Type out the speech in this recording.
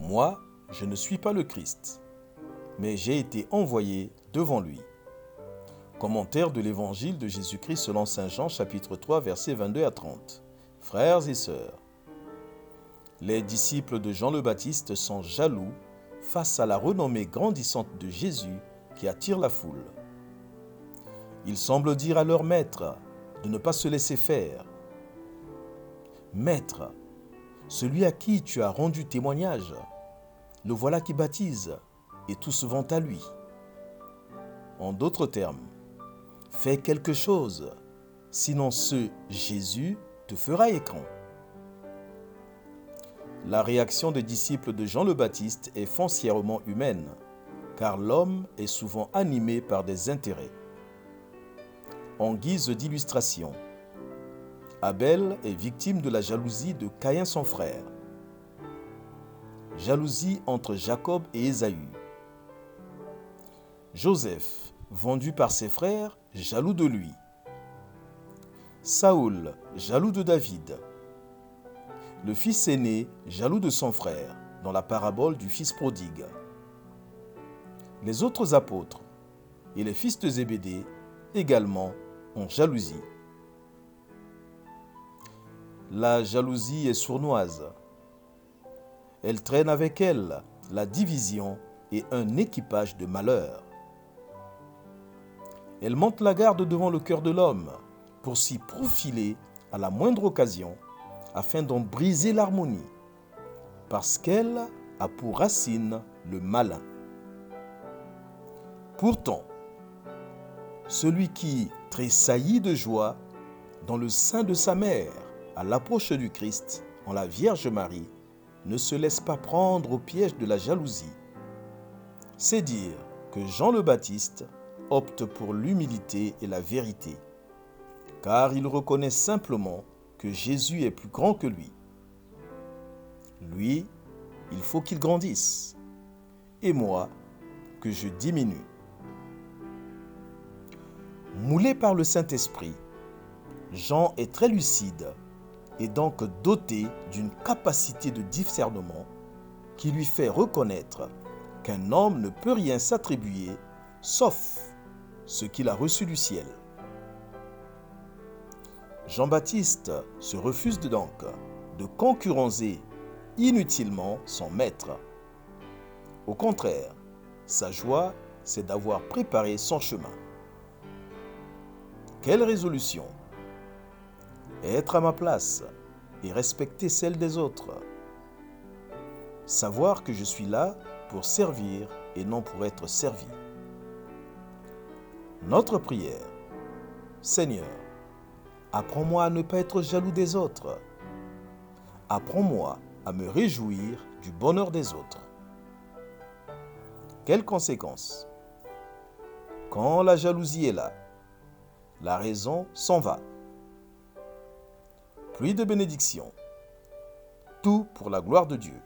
Moi, je ne suis pas le Christ, mais j'ai été envoyé devant lui. Commentaire de l'Évangile de Jésus-Christ selon Saint Jean, chapitre 3, versets 22 à 30. Frères et sœurs, les disciples de Jean le Baptiste sont jaloux face à la renommée grandissante de Jésus qui attire la foule. Ils semblent dire à leur maître de ne pas se laisser faire. « Maître, celui à qui tu as rendu témoignage, le voilà qui baptise, et tout se vante à lui. » En d'autres termes, fais quelque chose, sinon ce Jésus te fera écran. La réaction des disciples de Jean le Baptiste est foncièrement humaine, car l'homme est souvent animé par des intérêts. En guise d'illustration, Abel est victime de la jalousie de Caïn son frère. Jalousie entre Jacob et Ésaü. Joseph, vendu par ses frères, jaloux de lui. Saül, jaloux de David. Le fils aîné, jaloux de son frère, dans la parabole du fils prodigue. Les autres apôtres et les fils de Zébédée également ont jalousie. La jalousie est sournoise. Elle traîne avec elle la division et un équipage de malheur. Elle monte la garde devant le cœur de l'homme pour s'y profiler à la moindre occasion afin d'en briser l'harmonie, parce qu'elle a pour racine le malin. Pourtant, celui qui tressaillit de joie dans le sein de sa mère à l'approche du Christ en la Vierge Marie ne se laisse pas prendre au piège de la jalousie. C'est dire que Jean le Baptiste opte pour l'humilité et la vérité, car il reconnaît simplement que Jésus est plus grand que lui. Lui, il faut qu'il grandisse, et moi, que je diminue. Moulé par le Saint-Esprit, Jean est très lucide et donc doté d'une capacité de discernement qui lui fait reconnaître qu'un homme ne peut rien s'attribuer sauf ce qu'il a reçu du ciel. Jean-Baptiste se refuse donc de concurrencer inutilement son maître. Au contraire, sa joie, c'est d'avoir préparé son chemin. Quelle résolution! Être à ma place et respecter celle des autres. Savoir que je suis là pour servir et non pour être servi. Notre prière. Seigneur, apprends-moi à ne pas être jaloux des autres. Apprends-moi à me réjouir du bonheur des autres. Quelles conséquences? Quand la jalousie est là, la raison s'en va. Pluie de bénédictions. Tout pour la gloire de Dieu.